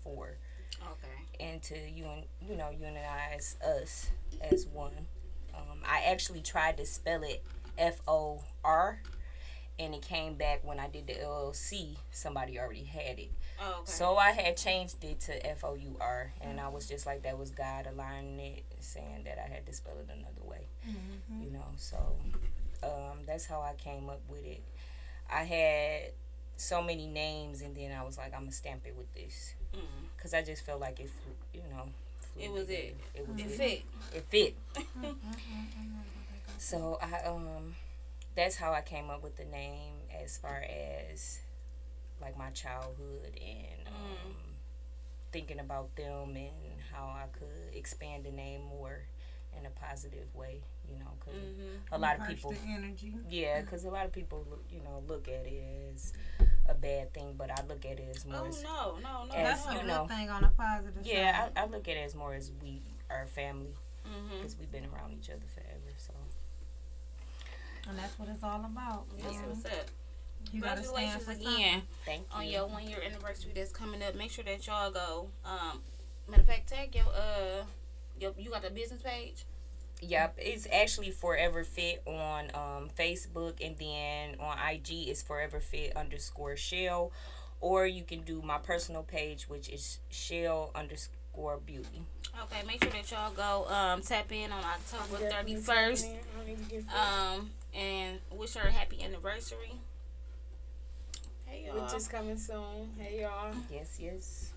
for, Okay. and to unionize us as one. I actually tried to spell it FOR, and it came back when I did the LLC. Somebody already had it, Oh, okay. so I had changed it to FOUR, and I was just like, that was God aligning it, saying that I had to spell it another way. So that's how I came up with it. I had so many names, and then I was like, I'm gonna stamp it with this, because I just felt like It was together. it. It was It it. fit. It fit. So that's how I came up with the name, as far as like my childhood, and thinking about them and how I could expand the name more in a positive way, because a lot of people, the energy. yeah, because a lot of people, look at it as a bad thing, but I look at it as more as, No. as That's a you good know, thing on a positive yeah, side. I look at it as more as we are family, because we've been around each other forever. So And that's what it's all about. That's what's up. You gotta stand Congratulations for again thank on you. your 1 year anniversary that's coming up. Make sure that y'all go. Matter of fact, tag your you got the business page. Yep, it's actually Forever Fit on Facebook, and then on IG it's Forever Fit underscore Shell, or you can do my personal page, which is Shell underscore Beauty. Okay, make sure that y'all go tap in on October 31st. And wish her a happy anniversary. Hey y'all. Which is coming soon. Hey y'all. Yes, yes.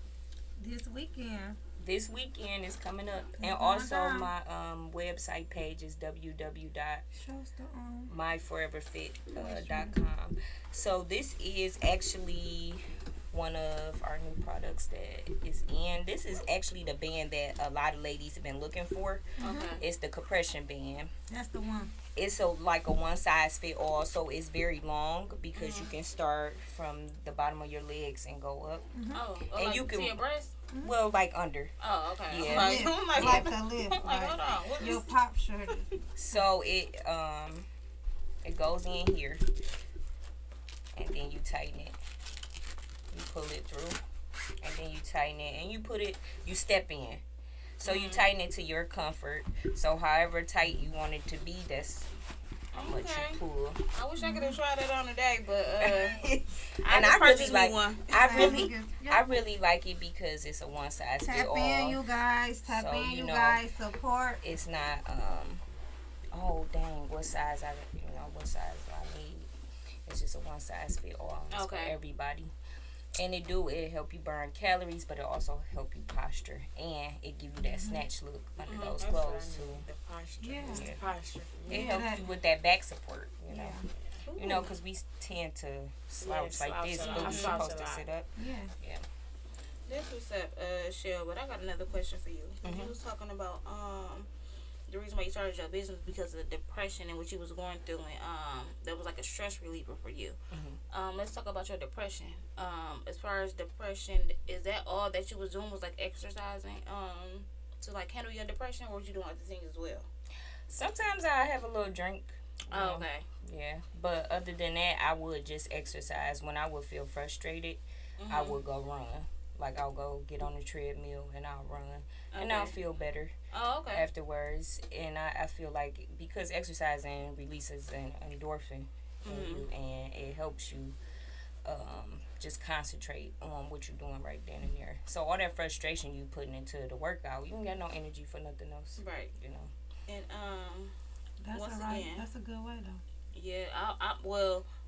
This weekend. This weekend is coming up, and going also down. my website page is www.myforeverfit.com. So this is actually one of our new products that is in. This is actually the band that a lot of ladies have been looking for. Okay. It's the compression band. That's the one. It's like a one size fit all, so it's very long, because you can start from the bottom of your legs and go up. Oh, And like you can- to your breast? Well, like under. Oh, okay. Yeah. I'm like, Like the lip. I'm like, hold on. What Your is pop shirt. So it goes in here, and then you tighten it. You pull it through, and then you tighten it, and you step in. So you tighten it to your comfort. So however tight you want it to be, that's how much you pull. I wish I could have tried that on today, but And I just really purchased like me one. I really like it, because it's a one size fit Tap all. in, you guys. Tap So, in, you you know, guys. Support. It's not oh dang, what size I need. It's just a one size fit all. It's for Okay. everybody. And it help you burn calories, but it also help you posture, and it give you that snatch look under those That's what I clothes too. need. The posture. Yeah. It's the posture. It Yeah, helps you with that back support, Yeah. because we tend to slouch Yeah, like this, slouch a but lot. we're I slouch supposed a to lot. sit up. Yeah. That's what's up, Shell. But I got another question for you. Mm-hmm. You was talking about the reason why you started your business because of depression and what you was going through, and that was like a stress reliever for you. Let's talk about your depression. As far as depression, is that all that you was doing was like exercising to like handle your depression, or was you doing other things as well? Sometimes I have a little drink. Oh, okay. Yeah, but other than that, I would just exercise. When I would feel frustrated, I would go run. Like, I'll go get on the treadmill and I'll run, and I'll feel better Oh, okay. afterwards. And I feel like, because exercising releases an endorphin in you, and it helps you just concentrate on what you're doing right then and there. So all that frustration you putting into the workout, you ain't got no energy for nothing else. Right. And That's Once all right. again. That's a good way though. yeah,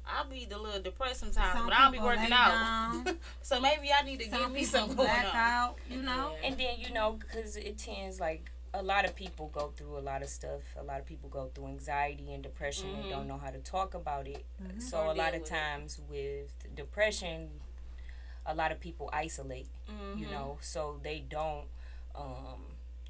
I'll be a little depressed sometimes, Some but I'll be people working lay out. down. So maybe I need to Some give me people some going black on. out. You know. And then, because it tends, like, a lot of people go through a lot of stuff. A lot of people go through anxiety and depression and don't know how to talk about it. So Or a lot deal of with times with depression, a lot of people isolate, so they don't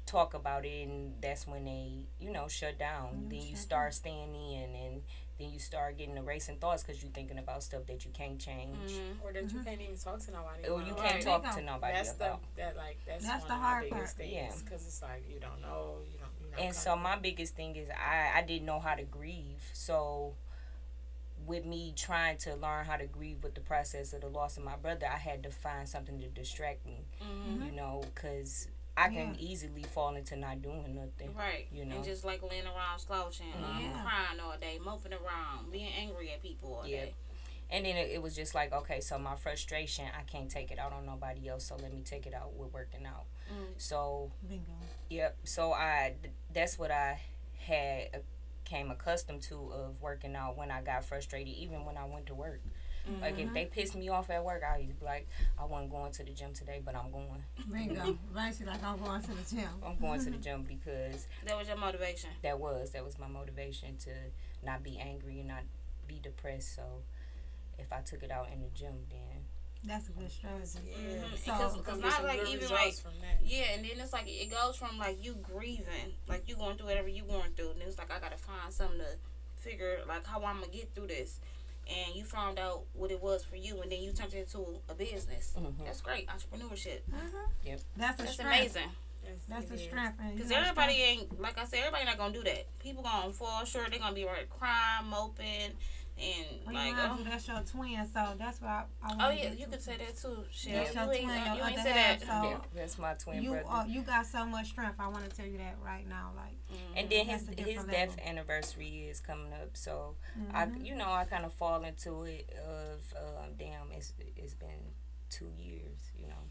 talk about it, and that's when they, shut down. Then you start staying in, and then you start getting the racing thoughts, because you're thinking about stuff that you can't change, Or that you can't even talk to nobody. or you about. can't Right. talk to nobody That's about. that's That's one the of my hard biggest part. things. Yeah. Because it's like you don't know, you're not And so my biggest thing is I didn't know how to grieve. So with me trying to learn how to grieve with the process of the loss of my brother, I had to find something to distract me, you know, because I can easily fall into not doing nothing. Right. You know. And just like laying around slouching, crying all day, moping around, being angry at people all day. And then it was just like, okay, so my frustration, I can't take it out on nobody else, so let me take it out with working out. So, Bingo. yep. So that's what I had came accustomed to of working out when I got frustrated, even when I went to work. Like if they pissed me off at work, I used to be like, I wasn't going to the gym today, but I'm going. Bingo. Basically, like I'm going to the gym. I'm going to the gym because That was your motivation. that was my motivation to not be angry and not be depressed. So if I took it out in the gym, then That's a good strategy. Yeah. So, Because Get not some like good even results like from that. and then it's like it goes from like you grieving, like you going through whatever you going through, and it's like I gotta find something to figure like how I'm gonna get through this, and you found out what it was for you, and then you turned it into a business. That's great, entrepreneurship. that's a That's strength. amazing. That's It a is. strength. And you Because know, everybody ain't, like I said, everybody not gonna do that. People gonna fall short. They gonna be right crying, moping, and Well, like, you know, that's your twin, so that's why I oh want yeah, to you could say that too. Shit, That's your you ain't, twin, your you ain't other say half, that. so- yeah, that's my twin you brother. you got so much strength. I want to tell you that right now. Like, And then That's a his different death level. anniversary is coming up, so I I kind of fall into it of damn, it's been 2 years, you know,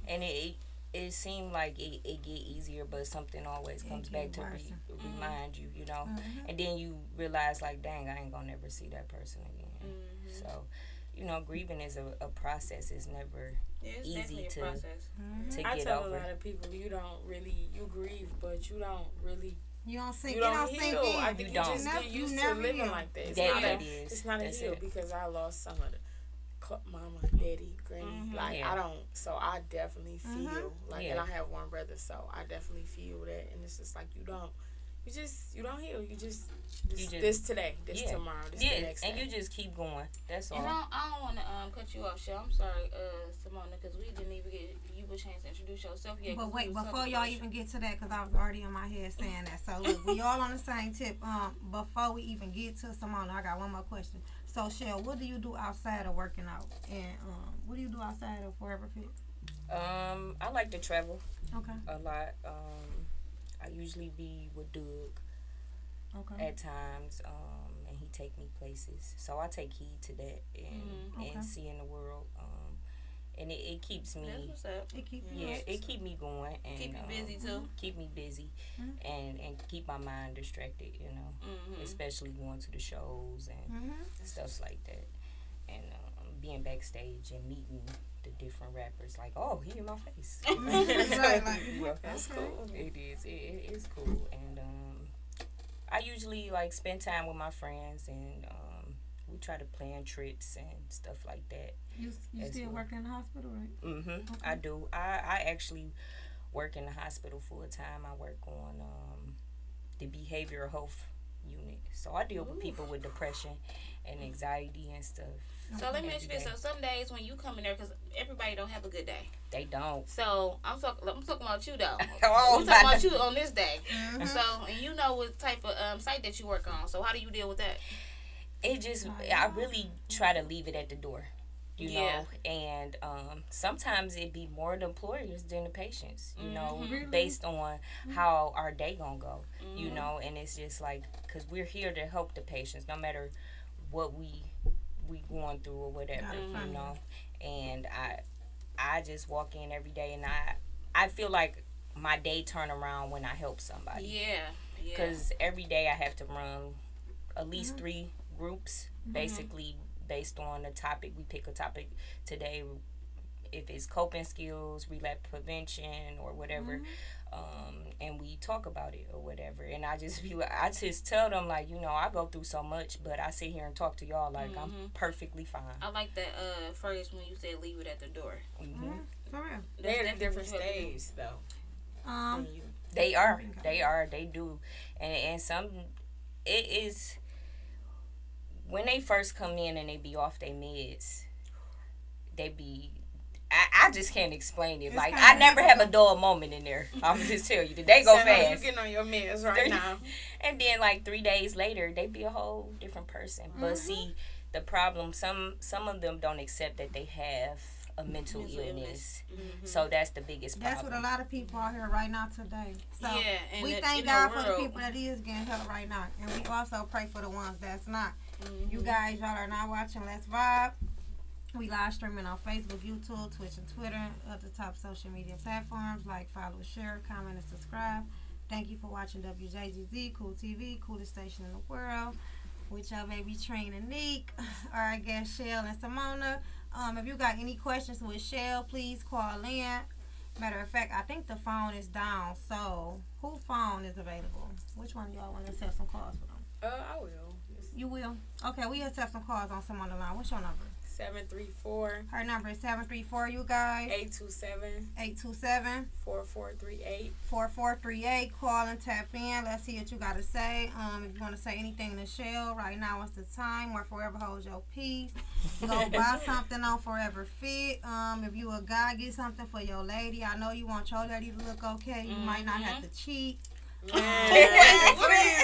and it seemed like it get easier, but something always comes back get to worse. remind you, you know, and then you realize like, dang, I ain't gonna never see that person again. So, you know, grieving is a process. It's never Yeah, it's easy definitely to a process. to I get tell a over. lot of people you grieve, but you don't really you don't sink. you It don't don't heal. sink in. I think You you don't. just Never- get you used to never living heal. like that. It's That not it a, is. It's not a That's heal it. because I lost some of the mama, daddy, granny. Like Yeah. I don't. So I definitely feel like, and Yeah. I have one brother, so I definitely feel that. And it's just like you don't heal. You just this today, this tomorrow, this the next and day. you just keep going. That's all. And I don't want to cut you off, Shell. I'm sorry, Simona, because we didn't even get you a chance to introduce yourself yet. 'cause But we wait, was before talking y'all about even get to that, because I was already in my head saying that. So look, we all on the same tip. Before we even get to Simona, I got one more question. So Shell, what do you do outside of working out? And what do you do outside of Forever Fit? I like to travel Okay. a lot. I usually be with Doug Okay. at times, and he take me places. So I take heed to that Okay. and seeing the world. And it keeps That's me, what's up. It keep you yeah, it keep me going and Keep you busy too. keep me busy, and keep my mind distracted. You know, especially going to the shows and stuff like that, and being backstage and meeting the different rappers. Like, oh, he in my face. Right, like, Yeah. That's cool. It is. It is cool, and I usually like spend time with my friends, and we try to plan trips and stuff like that. You As still well. working in the hospital, right? I do. I actually work in the hospital full time. I work on the behavioral health unit, so I deal with people with depression and anxiety and stuff. So let me ask you this. Every So some days when you come in there, because everybody don't have a good day. They don't. So I'm talking about you though. Oh, I'm talking about you on this day. So and you know what type of site that you work on. So how do you deal with that? It just, I really try to leave it at the door, you Yeah. know, and sometimes it be more the employers than the patients, you know, based on how our day gonna go, you know, and it's just like, because we're here to help the patients no matter what we going through or whatever, you know, and I just walk in every day, and I feel like my day turn around when I help somebody. Yeah. Because every day I have to run at least 3 groups, basically based on the topic. We pick a topic today, if it's coping skills, relapse prevention, or whatever, and we talk about it or whatever. And I just tell them, like, you know, I go through so much, but I sit here and talk to y'all like I'm perfectly fine. I like that phrase when you said leave it at the door. For real. They're in a That's different definitely what you stage though. than you. They do, and some it is. When they first come in and they be off their meds, they be. I just can't explain it. It's Like, kinda I never have a difficult. dull moment in there. I'm just tell you, the day go So, fast. You getting on your meds right now. And then like 3 days later, they be a whole different person. But see, the problem, some of them don't accept that they have a mental illness. So that's the biggest problem. That's what a lot of people are here right now today. So and we thank God for the people that is getting help right now. And we also pray for the ones that's not. You guys, y'all are now watching Let's Vibe. We live streaming on Facebook, YouTube, Twitch, and Twitter. Other top social media platforms. Like, follow, share, comment, and subscribe. Thank you for watching WJGZ, Cool TV, coolest station in the world. With your baby Train and Neek, our guest Shell and Simona. If you got any questions with Shell, please call in. Matter of fact, I think the phone is down. So, whose phone is available? Which one of y'all want to have some calls with them? I will. You will? Okay, we have some calls on some on the line. What's your number? 734. Her number is 734, you guys. 827. 4438. 4438. Call and tap in. Let's see what you got to say. If you want to say anything to Shell, right now is the time where Forever holds your peace. Go buy something on Forever Fit. If you a guy, get something for your lady. I know you want your lady to look okay. You might not have to cheat. Please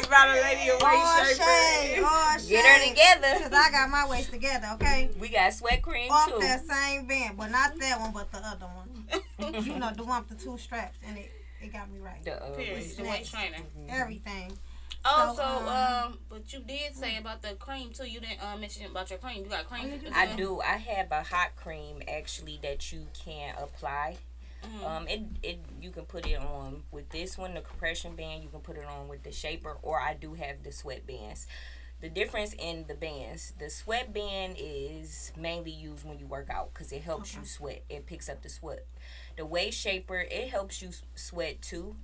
buy the lady a waist shaper. Get her together. Because I got my waist together, okay? We got sweat cream off too. That same band, but not that one, but the other one. You know, the one with the 2 straps, and it got me right. The waist trainer. Everything. But you did say about the cream too. You didn't mention about your cream. You got cream? I do. I have a hot cream actually that you can apply. You can put it on with this one, the compression band. You can put it on with the shaper, or I do have the sweat bands. The difference in the bands, the sweat band is mainly used when you work out because it helps you sweat. It picks up the sweat. The waist shaper, it helps you sweat too,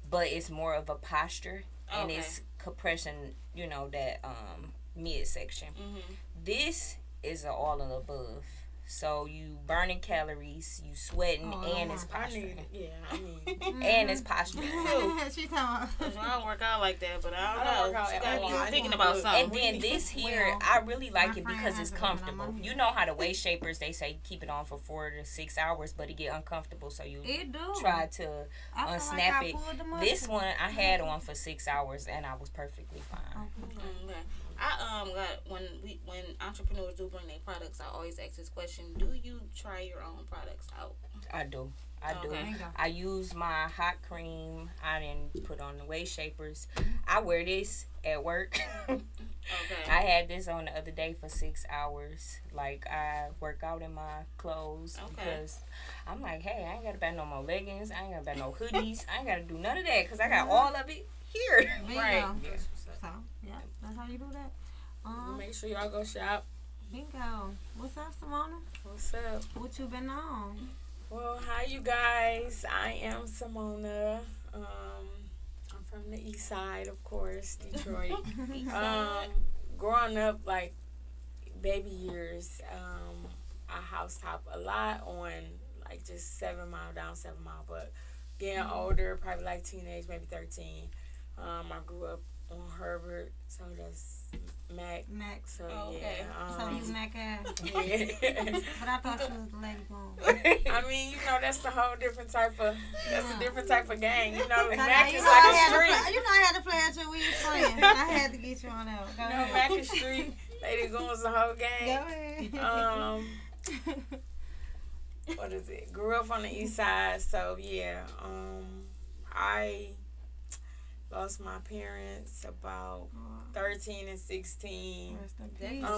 but it's more of a posture and it's compression. You know, that midsection. This is an all of the above. So you burning calories, you sweating, and it's posturing. And it's posturing too. She talking about. I don't work out like that, but I don't know. I'm thinking about something. And then this here, I really like it because it's comfortable. You know how the waist shapers, they say keep it on for 4 to 6 hours, but it get uncomfortable, so you try to unsnap it. This one I had on for 6 hours, and I was perfectly fine. Okay. I got when entrepreneurs do bring their products, I always ask this question: do you try your own products out? I do. I use my hot cream. I didn't put on the waist shapers. I wear this at work. I had this on the other day for 6 hours. Like, I work out in my clothes because I'm like, hey, I ain't gotta buy no more leggings. I ain't gotta buy no hoodies. I ain't gotta do none of that because I got all of it here. Right. So, yeah, that's how you do that. Make sure y'all go shop. Bingo. What's up, Simona? What's up? What you been on? Well, hi you guys. I am Simona. I'm from the east side, of course, Detroit. Growing up, like, baby years, I house top a lot on, like, just 7 Mile down 7 Mile. But getting older, probably like teenage, maybe 13, I grew up on Herbert, so that's Mac. So yeah. So you Mac ass. Yeah. But I thought she was the lady bone. I mean, you know, that's the whole different type of a different type of gang. You know, So Mac you is know like I a had street. you know I had to play at your weird friend. I had to get you on that. Go ahead. Mac is street. Lady Goon's the whole gang. Go ahead. What is it? Grew up on the east side, so yeah. I lost my parents about 13 and 16.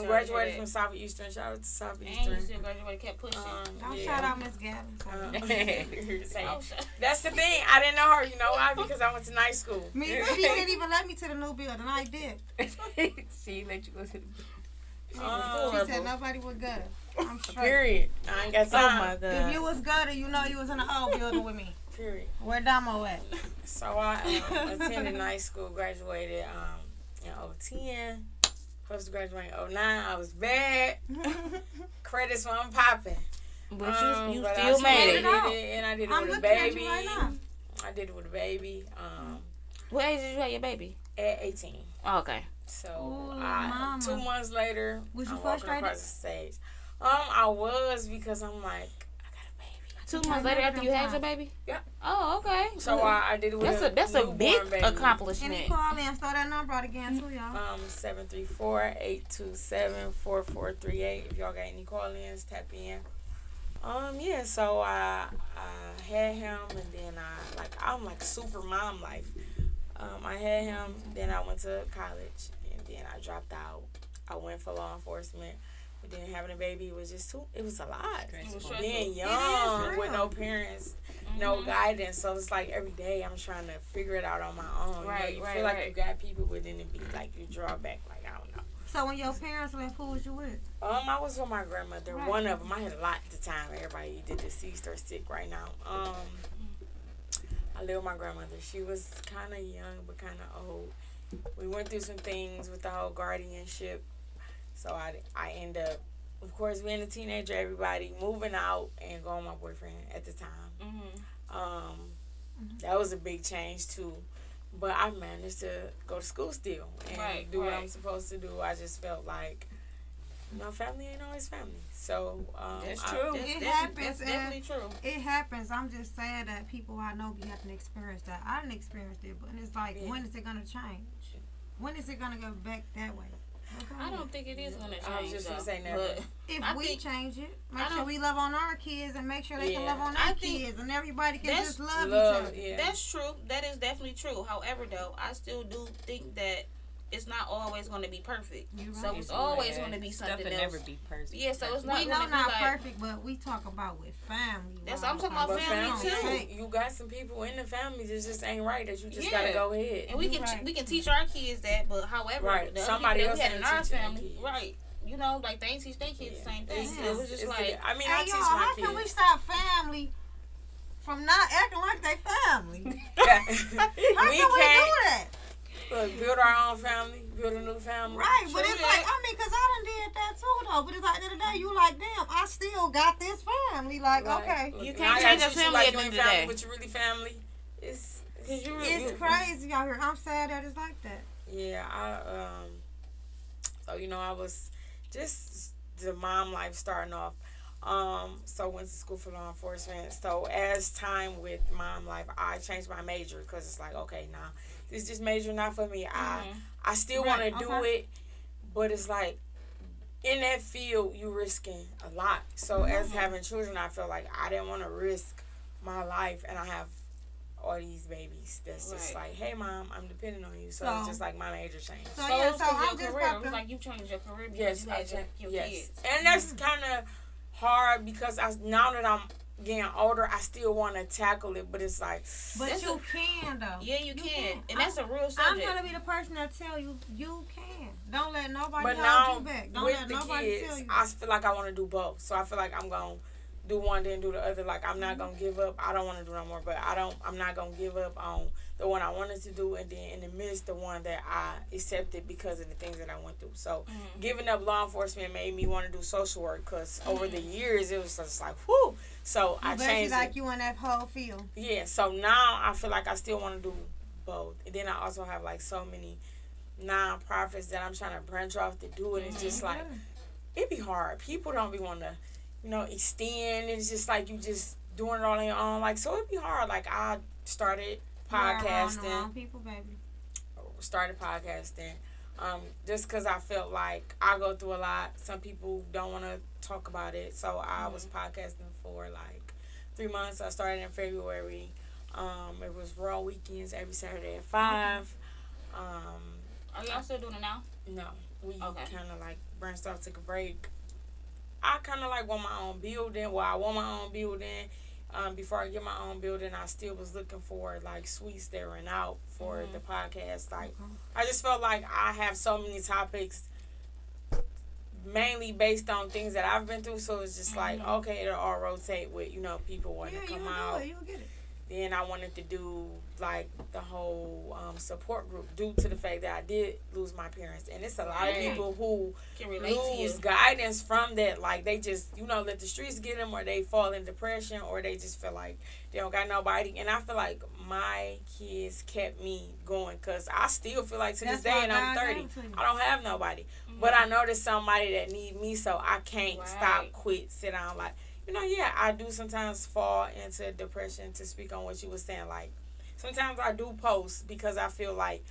Graduated from Southeastern. Shout out to Southeastern. And you still graduated, kept pushing. Don't shout out Miss Gavin. That's the thing. I didn't know her. You know why? Because I went to night school. She didn't even let me to the new building. I did. She let you go to the She said nobody would gutter. I'm straight. Period. I ain't got time. Oh my God. If you was gutter, you know you was in the old building with me. Period. Where Damo at? So I attended night school, graduated in 2010. Supposed to graduate in 2009. I was bad. Credits weren't popping. But you still made it. And I did it I'm with a looking at baby. you right now. I did it with a baby. What age did you have your baby? At 18. Oh, okay. So mama. 2 months later, Was you I'm walking frustrated? across the stage. I was because I'm like, I got a baby. 2 months later after you had your baby? Yeah. Oh, okay. So I did it with that's a newborn big baby. accomplishment. Any call in, start that number out again too, y'all. 734-827-4438. If y'all got any call-ins, tap in. Yeah, so I had him, and then I'm like super mom life. I had him, then I went to college, and then I dropped out. I went for law enforcement. But then having a baby was just it was a lot. Being young with no parents, no guidance. So it's like every day I'm trying to figure it out on my own. You feel like you got people, but then it be like you draw back, like I don't know. So when your parents left, who was you with? I was with my grandmother. Right. One of them, I had a lot at the time. Everybody either deceased or sick right now. I lived with my grandmother. She was kind of young, but kind of old. We went through some things with the whole guardianship. So I end up, of course, being a teenager, everybody moving out and going with my boyfriend at the time. That was a big change too. But I managed to go to school still and do what I'm supposed to do. I just felt like, family ain't always family. So that's true. It happens. That's definitely true. It happens. I'm just sad that people I know be having to experience that. I didn't experience it, but it's like, when is it gonna change? When is it gonna go back that way? Okay. I don't think it is going to change. I was just going to say never. If we change it, make sure we love on our kids and make sure they can love on their kids, and everybody can just love each other. Yeah. That's true. That is definitely true. However, though, I still do think that it's not always going to be perfect. Right. So it's always going to be something else. Never be perfect. Yeah, so it's not. We know not perfect, but we talk about with family. That's what I'm talking about. Family too. You got some people in the family that just ain't right. That you just gotta go ahead. And we can teach our kids that, but however, somebody else we had in our family, right? Like they ain't teach their kids the same thing. It was just like, I mean, I teach my kids. How can we stop family from not acting like they family? How can we do that? Look, build our own family, build a new family. Right, but it's like, because I done did that too, though. But it's like, the other day, you like, damn, I still got this family. Like, okay. Look, you can't change your family at the end of the day. But you really family. It's crazy out here. I'm sad that it's like that. Yeah, so, I was just the mom life starting off. So went to school for law enforcement. So as time with mom life, I changed my major because it's like, okay, nah, this just major not for me. I still want to do it, but it's like in that field you risking a lot. So as having children, I feel like I didn't want to risk my life, and I have all these babies that's just like, hey mom, I'm depending on you. So it's just like my major changed. So I'm just career. It was like you changed your career because you had your kids. And that's kind of hard because now that I'm getting older, I still want to tackle it, but it's like, but you can though. Yeah, you can. And that's a real subject. I'm gonna be the person that tell you can. Don't let nobody hold you back. Don't let nobody tell you. I feel like I want to do both, so I feel like I'm gonna do one then do the other. Like, I'm not gonna give up. I don't want to do no more, but I'm not gonna give up on the one I wanted to do, and then in the midst, the one that I accepted because of the things that I went through. So giving up law enforcement made me want to do social work, because over the years it was just like, whoo. So I changed it. Like you in that whole field. Yeah. So now I feel like I still want to do both, and then I also have like so many non-profits that I'm trying to branch off to do, and it's just like it be hard. People don't be want to, extend. It's just like you just doing it all on your own. Like, so it'd be hard. Like, I started podcasting. People, baby. Started podcasting. Just because I felt like I go through a lot. Some people don't want to talk about it. So I was podcasting for like 3 months. I started in February. It was Raw weekends every Saturday at 5. Are y'all still doing it now? No. We kind of like branched off, took a break. I kind of like want my own building. Well, I want my own building. Before I get my own building, I still was looking for like suites that rent out for the podcast. Like, I just felt like I have so many topics, mainly based on things that I've been through. So it's just like, okay, it'll all rotate with people wanting to come out. You'll get it. Then I wanted to do like the whole support group due to the fact that I did lose my parents, and it's a lot of people who can relate lose guidance from that. Like, they just let the streets get them, or they fall in depression, or they just feel like they don't got nobody. And I feel like my kids kept me going, because I still feel like to this day, and I'm 30, I don't have nobody. But I know there's somebody that need me, so I can't stop, quit, sit down. Like, yeah, I do sometimes fall into depression, to speak on what you were saying. Like, sometimes I do post because I feel like,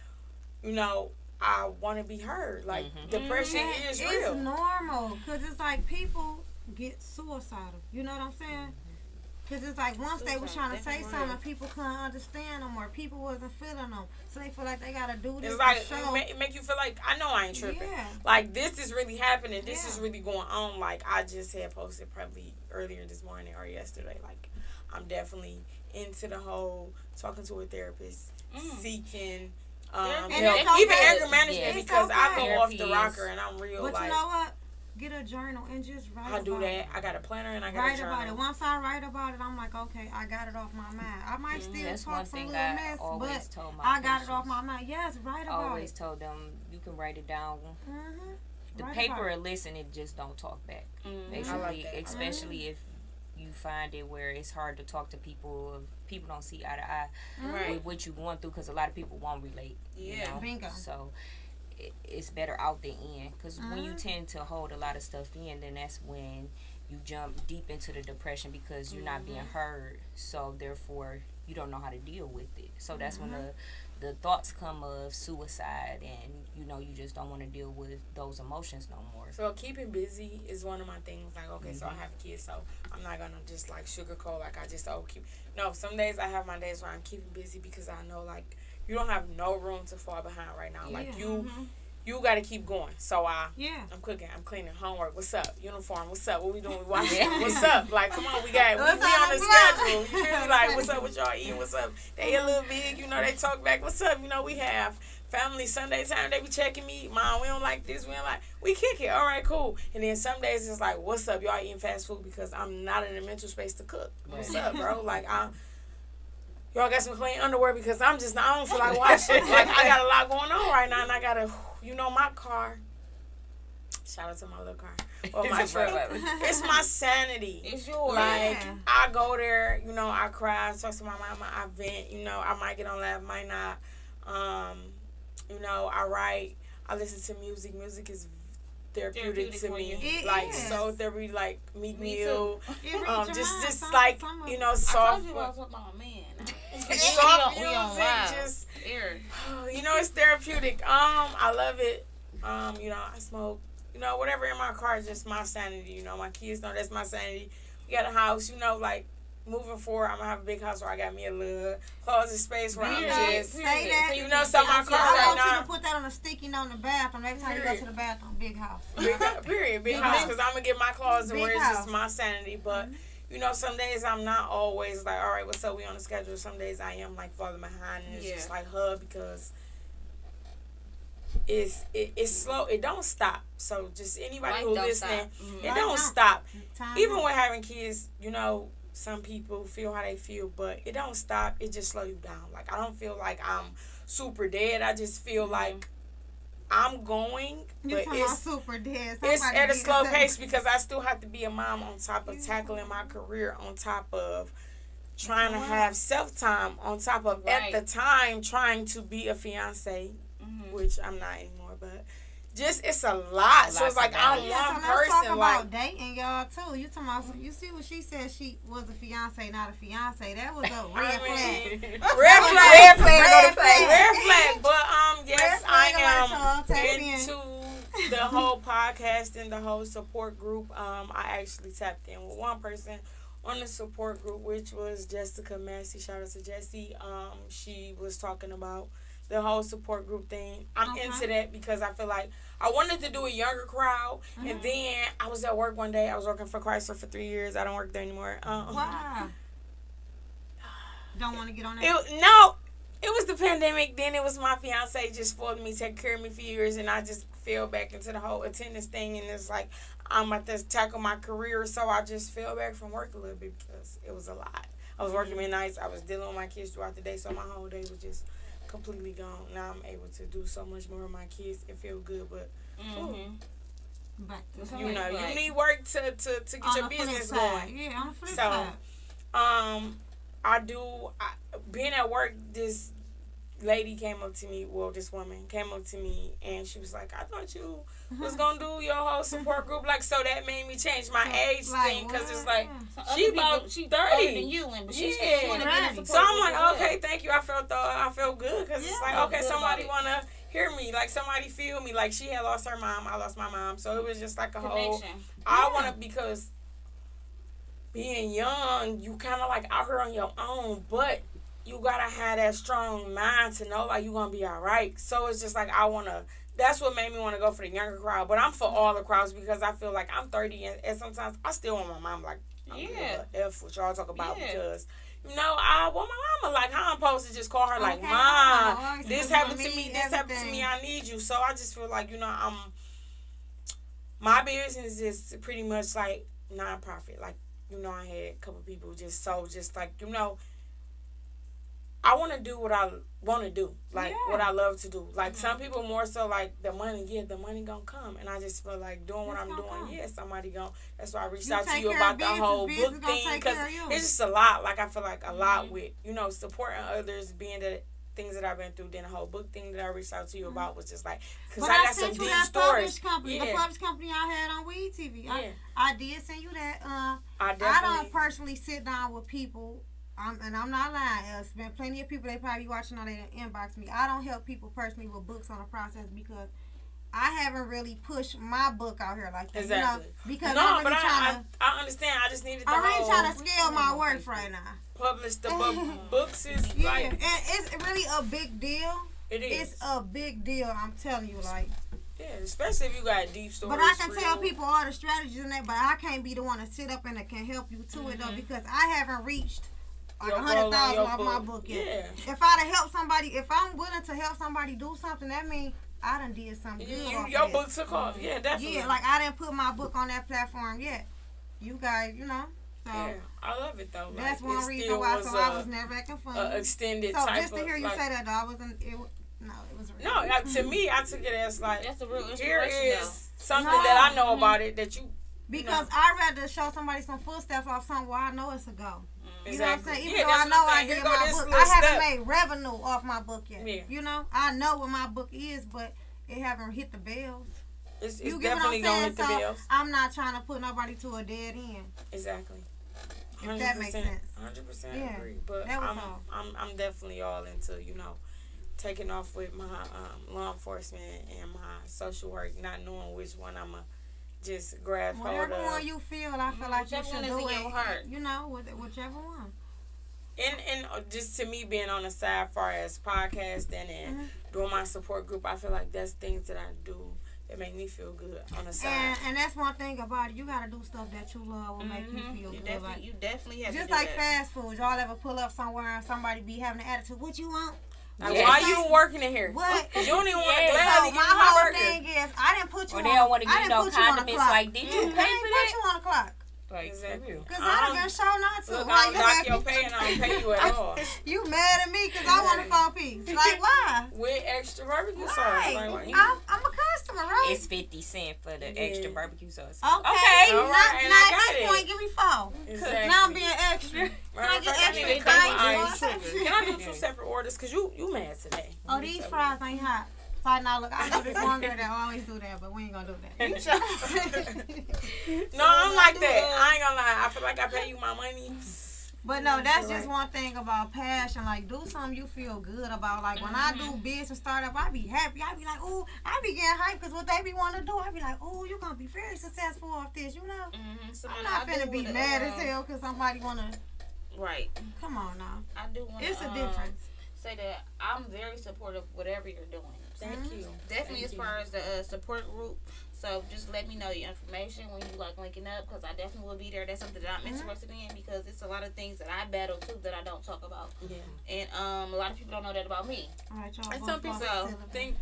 I want to be heard. Like, depression is It's real. normal because it's like people get suicidal. You know what I'm saying? Because it's like once they was trying to say something, people couldn't understand them or people wasn't feeling them. So they feel like they got to do this It's like, to show. it make you feel like, I know I ain't tripping. Yeah. Like, this is really happening. This is Yeah. really going on. Like, I just had posted probably earlier this morning or yesterday. Like, I'm definitely into the whole talking to a therapist, seeking And help. it's okay. Even anger management, Yeah. because It's I go okay. off the Therapy rocker is- and I'm real But like, you know what? Get a journal and just write I do about that. it. I got a planner and I got Write a about it. journal. Once I write about it, I'm like, okay, I got it off my mind. I might still That's one talk some thing little I mess, always but told my I got it off patients. my mind. Yes, write about Always it. told them you can write it down. Mm-hmm. The Write paper about will listen, it just don't talk back. I Basically, like that. especially if you find it where it's hard to talk to people, if people don't see eye to eye Right. with what you're going through, because a lot of people won't relate. Yeah. Bingo. So it's better out than in, because when you tend to hold a lot of stuff in, then that's when you jump deep into the depression because you're not being heard. So therefore, you don't know how to deal with it. So that's when the thoughts come of suicide, and you just don't want to deal with those emotions no more. So keeping busy is one of my things. Like, okay, so I have kids, so I'm not gonna just like sugarcoat like I just keep. No, some days I have my days where I'm keeping busy because I know like you don't have no room to fall behind right now. Like you got to keep going. So Yeah. I'm cooking, I'm cleaning, homework. What's up? Uniform. What's up? What we doing? We watching. What's up? Like, come on, we on the schedule. You feel me? Like, what's up? What y'all eating? What's up? They a little big, they talk back. What's up? We have family Sunday time. They be checking me. Mom, we don't like this. We kick it. All right, cool. And then some days it's like, what's up? Y'all eating fast food because I'm not in the mental space to cook. What's up, bro? Like, y'all got some clean underwear because I don't feel like washing. Like, I got a lot going on right now, and I gotta, my car. Shout out to my little car. Or my truck. It's my sanity. It's yours. Like, I go there, I cry, I talk to my mama, I vent, I might get on laugh, might not. I write, I listen to music. Music is therapeutic to me. It Like, is. so therapy, like Meek Me Mill. It reads your Just mind. like, Some of I told soft. you I was talking about my man. Soft We on music, live. just, Here. it's therapeutic. I love it. I smoke. Whatever in my car is just my sanity. My kids know that's my sanity. We got a house. Like, moving forward, I'm gonna have a big house where I got me a little closet space where I'm just. Say that. So my car I right want you now. to put that on a sticky note in the bathroom. Every time you go to the bathroom, big house. Big house, because I'm gonna get my closet Big where it's house. just my sanity. But some days I'm not always like, all right, what's up? We on the schedule. Some days I am like falling behind, and it's just like because it's slow. It don't stop. So just anybody who's listening, it don't stop. Even with having kids, some people feel how they feel, but it don't stop. It just slow you down. Like, I don't feel like I'm super dead. I just feel like I'm going, but it's super dead. it's at a slow pace because I still have to be a mom on top of tackling my career, on top of trying to have self-time, on top of, at the time, trying to be a fiance, which I'm not anymore, but just, it's a lot. So it's like, I'm one person. Let's talk like, about dating, y'all, too. You talking about, you see what she said, she was a fiance, not a fiance. That was a red flag. Red flag. But yes, Red flag I alert, y'all. Tap am in. into the whole podcast and the whole support group. I actually tapped in with one person on the support group, which was Jessica Massey. Shout out to Jessie. She was talking about the whole support group thing. I'm into that because I feel like I wanted to do a younger crowd, and then I was at work one day. I was working for Chrysler for 3 years. I don't work there anymore. Wow. Don't want to get on that? It was the pandemic. Then it was my fiance just spoiled me, taking care of me for years, and I just fell back into the whole attendance thing. And it's like I'm about to tackle my career, so I just fell back from work a little bit because it was a lot. I was working midnights. I was dealing with my kids throughout the day, so my whole day was just completely gone. Now I'm able to do so much more with my kids. It feels good, but Back to you need work to get your business going. Yeah, on the flip So, side. I being at work this lady came up to me, well, this woman came up to me, and she was like, I thought you was going to do your whole support group. Like, so that made me change my age thing, because it's like, she 30. Than you, but she's still want to be in a support So I'm group like, as well. okay, thank you. I felt good, because it's like, okay, somebody want to hear me. Like, somebody feel me. Like, she had lost her mom. I lost my mom. So it was just like a whole, I want to, because being young, you kind of like out here on your own, but you gotta have that strong mind to know like you gonna be all right. So it's just like that's what made me want to go for the younger crowd. But I'm for all the crowds, because I feel like I'm 30 and sometimes I still want my mom like F what y'all talk about, because I want my mama like how I'm supposed to just call her like, Mom, this happened to me, I need you. So I just feel like my business is pretty much like non-profit. Like I had a couple people just like I want to do what I want to do, like what I love to do. Like some people more so like the money gonna come, and I just feel like doing what I'm doing. Somebody gonna. That's why I reached out to you about the whole book thing, because it's just a lot. Like I feel like a lot with supporting others, being the things that I've been through. Then the whole book thing that I reached out to you about was just like, because I got some deep stories. The published company I had on Weed TV. I did send you that. I don't personally sit down with people. And I'm not lying. There's been plenty of people, they probably watching or they inbox me. I don't help people personally with books on the process, because I haven't really pushed my book out here like that. Exactly. Because I'm really I understand. I just needed I'm really trying to scale my work right now. Publish the books is like... And it's really a big deal. It is. It's a big deal, I'm telling you, like... Yeah, especially if you got deep stories. But I can tell people all the strategies in that, but I can't be the one to sit up and can help you to it, though, because I haven't reached... like 100,000 off my book yet. Yeah. If I'd have helped somebody, if I'm willing to help somebody do something, that means I done did something good. Your book took off. Yeah, definitely. Yeah, like I didn't put my book on that platform yet. You guys, So yeah, I love it though. That's one reason why. So I was never acting funny. Extended. So type just to hear you say that, though, I wasn't. It was real. No, to me, I took it as like, that's a real inspiration. Here is something that I know about it that you. Because I'd rather show somebody some footsteps off something where I know it's a go. You know what I'm saying? Even though I know I did my book, I haven't made revenue off my book yet. Yeah. I know what my book is, but it haven't hit the bells. It's definitely going to hit the bells. I'm not trying to put nobody to a dead end. Exactly. 100%, if that makes sense. 100% agree. But I'm definitely all into, taking off with my law enforcement and my social work, not knowing which one I'm a just grab hold of. Whatever one you feel, I feel like you should do it. Heart. Whichever one. And just to me being on the side, far as podcasting and doing my support group, I feel like that's things that I do that make me feel good on the side. And that's one thing about it. You gotta do stuff that you love will make you feel good. You definitely have just to do like fast food. Y'all ever pull up somewhere and somebody be having an attitude? What you want? Like, why you working in here? What? You don't even want to gladly get my whole thing is, I didn't put you on. They don't want to give no condiments. Like, did you pay for that? I didn't put you on the clock. Like, exactly. Because I done been shown not to. Look, I don't dock your pay and I don't pay you at all. You mad at me because I want a 4-piece. Like, why? With extra barbecue sauce. Right. Like, I'm a customer, right? It's 50 cents for the extra barbecue sauce. Okay. All right, and now I got at this point, give me 4. Exactly. Now I'm being extra. Can I get extra ice? Can I do 2 separate orders? Because you mad today. Oh, these fries ain't hot. So now look, I know this one girl that always do that, but we ain't gonna do that. No, I'm like that. I ain't gonna lie. I feel like I pay you my money. But no, that's just one thing about passion. Like, do something you feel good about. Like, when I do business startup, I be happy. I be like, ooh, I be getting hyped because what they be wanting to do, I be like, ooh, you're gonna be very successful off this, I'm not finna be mad as hell because somebody wanna. Right. Come on now. I do want to. It's a difference. Say that I'm very supportive of whatever you're doing. Thank you. Definitely as far as the support group. So just let me know your information when you like linking up, because I definitely will be there. That's something that I'm interested in, because it's a lot of things that I battle too that I don't talk about. Yeah. And a lot of people don't know that about me. All right, y'all. And some people think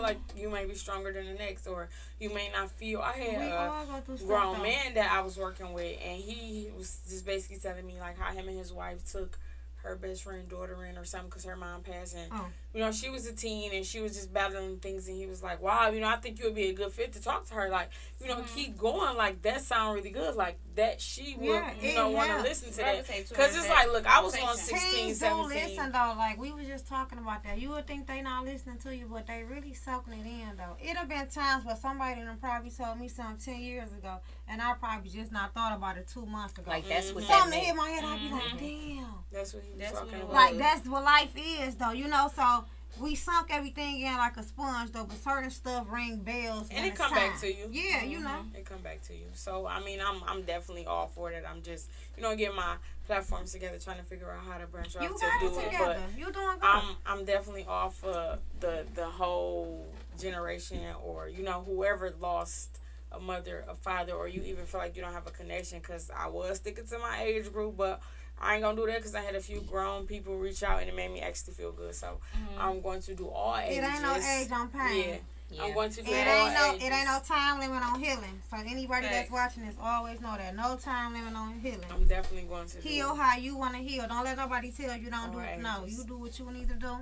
like you may be stronger than the next, or you may not feel. I had a grown man that I was working with, and he was just basically telling me like how him and his wife took her best friend daughter in or something because her mom passed. And, Oh. you know, she was a teen and she was just battling things. And he was like, wow, you know, I think you would be a good fit to talk to her. Like, you know, keep going. Like, that sound really good. Like, that she would, Yeah, you know, want to helps. listen to that. Gravitate to Because it, it's that like, look, I was on conversation. 16, Teens do 17. listen though, like we was just talking about that. You would think they not listening to you, but they really soaking it in though. It have been times where somebody done probably told me something 10 years ago, and I probably just not thought about it 2 months ago. Like that's what Something that hit meant. my head, I'd be like, damn. That's what he was That's what talking it about. was. Like that's what life is though, you know. So we sunk everything in like a sponge though, but certain stuff ring bells. And when it it's come time. back to you. Yeah, you know. It come back to you. So I mean, I'm definitely all for that. I'm just, you know, getting my platforms together, trying to figure out how to branch off You to got do it it. together. But You doing good. I'm definitely off the whole generation, or you know, whoever lost a mother, a father, or you even feel like you don't have a connection. Because I was sticking to my age group, but I ain't gonna do that because I had a few grown people reach out and it made me actually feel good. So I'm going to do all ages. It ain't no age on pain. Yeah. Yeah. I'm going to do It all ain't no ages. it ain't no time limit on healing. So anybody that's Facts. watching this always know that. No time limit on healing. I'm definitely going to Heal do how you want to heal. Don't let nobody tell you don't do All it. No, ages. you do what you need to do.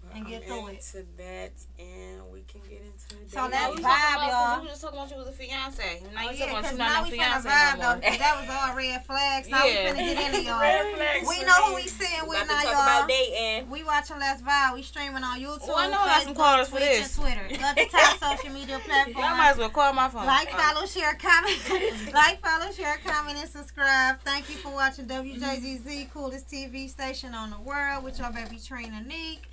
But and get I'm through it. into that, and we can get into the So dating. that's We vibe, talking about, y'all. we was just talking about you was a fiance. Now Oh, you yeah, talking about because you now not we no finna fiance vibe no though. more. 'Cause that was all red flags. Now Yeah. we finna get into y'all. Red flags We for know who me. we sitting We with about to now, talk y'all. about dating. We watching Let's Vibe. We streaming on YouTube, Well, I know I got some Facebook, callers for Twitch, this. and Twitter. Other top social media Y'all might platforms. as well call my phone. Like, follow, share, comment. Like, follow, share, comment, and subscribe. Thank you for watching WJZZ, coolest TV station on the world, with your baby trainer Neek.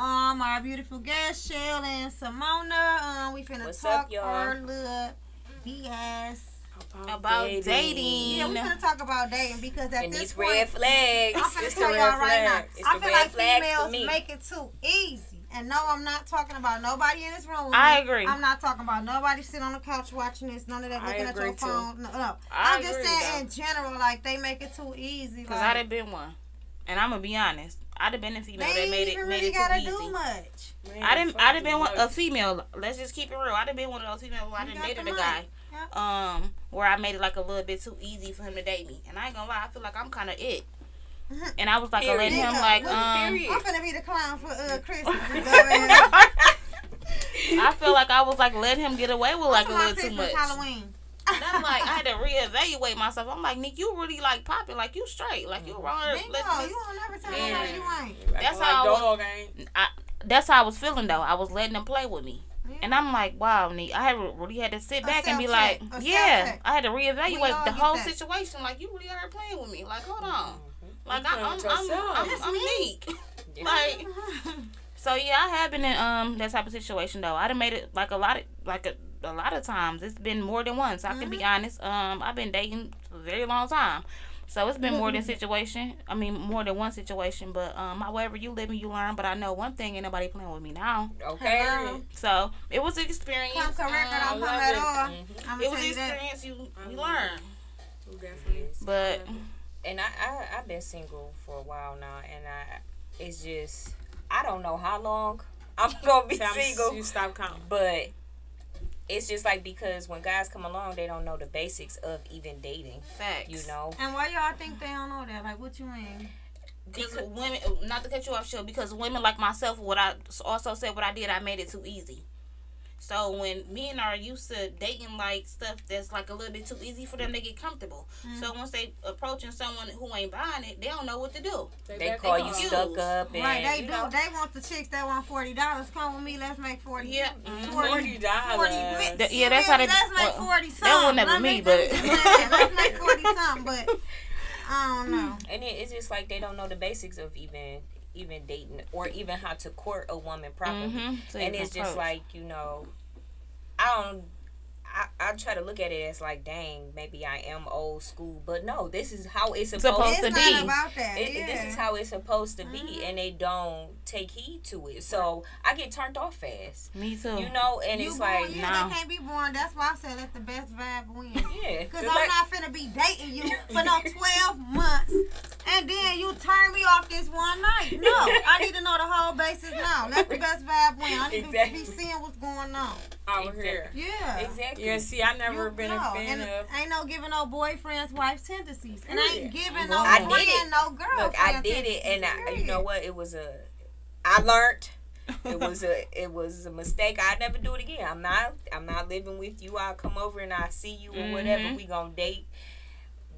Our beautiful guests, Shell and Simona. We finna What's talk up, y'all? our little BS. About dating. Yeah, we finna talk about dating because at And this these point, red flags. I'm finna It's the tell red y'all right now. flags. It's I the feel red like flags for females me. make it too easy. And no, I'm not talking about nobody in this room with I me. agree. I'm not talking about nobody sitting on the couch watching this. None of that I looking at agree, your too. phone. No. I I'm just agree, saying though. in general, like they make it too easy. Because Like, I done been one. And I'm going to be honest. I done been a female they that ain't made even it really too gotta easy. do much. Man, I done fuck been much. a female. Let's just keep it real. I done been one of those females who I You done got dated the a money. guy. Where I made it like a little bit too easy for him to date me. And I ain't gonna lie, I feel like I'm kind of it. And I was like, I let Period. him Nigga, like, look, I'm period. finna be the clown for Christmas. I'm I feel like I was like letting him get away with like a talking about little too Christmas, much. Halloween. And I'm like, I had to reevaluate myself. I'm like, Nick, you really like popping, like you straight, like you wrong. Bingo, you won't never tell Man. nobody you ain't. You acting That's like how I was- dog ain't. That's how I was feeling though. I was letting them play with me. And I'm like, wow, Nick, I really had to sit A back and be self-check, like, a yeah, self-check. I had to We reevaluate all the get whole that. situation. Like, you really are playing with me. Like, hold on. Like, playing I'm with yourself. Nick. Yeah. Like, so yeah, I have been in that type of situation though. I done made it like a lot of times. It's been more than once. I can be honest. I've been dating for a very long time, so it's been more than more than one situation. But however you live and you learn. But I know one thing: ain't nobody playing with me now. Okay. Hello. So it was an experience. Come correct, I don't love come at it. all. Mhm. I'm It gonna was tell an you that. experience we learn. You definitely. But And I've been single for a while now, and it's just I don't know how long I'm gonna be single, You stop counting. but it's just like because when guys come along, they don't know the basics of even dating. facts. You know, And why y'all think they don't know that? Like, what you mean? Because women, not to cut you off, Shell, because women like myself, what I also said, what I did, I made it too easy. So when men are used to dating like stuff that's like a little bit too easy for them, they get comfortable. So once they approaching someone who ain't buying it, they don't know what to do. they call you confused. stuck up, and Right, they you do. know, They want the chicks that want $40. Come with me, let's make 40. Yeah. $40. Yeah, that's how they. Let's make well, 40 something. that was never me, but let's make 40 something. But I don't know. and it's just like they don't know the basics of even dating or even how to court a woman properly. So And you it's can just approach. like, you know, I try to look at it as like, dang, maybe I am old school, but no, this is how it's supposed Supposed to It's to be. not be. about that. This is how it's supposed to be, and they don't take heed to it. So I get turned off fast, Me too. you know, and you it's born, like, yeah, no. they can't be born. That's why I said let the best vibe win. yeah, Because it's I'm like- not finna be dating you for no 12 months. And then you turn me off this one night. No, I need to know the whole basis now. Let the best vibe win. I need Exactly. to be seeing what's going on. Over here. Yeah. Exactly. Yeah, see, I never You been know, a fan and of. ain't no giving no boyfriends, wives tendencies. And I ain't giving no I did friend, it. no girl. Look, I did it, and you know what? It was I learned. It was a mistake. I never do it again. I'm not living with you. I'll come over and I'll see you or whatever. We gonna date.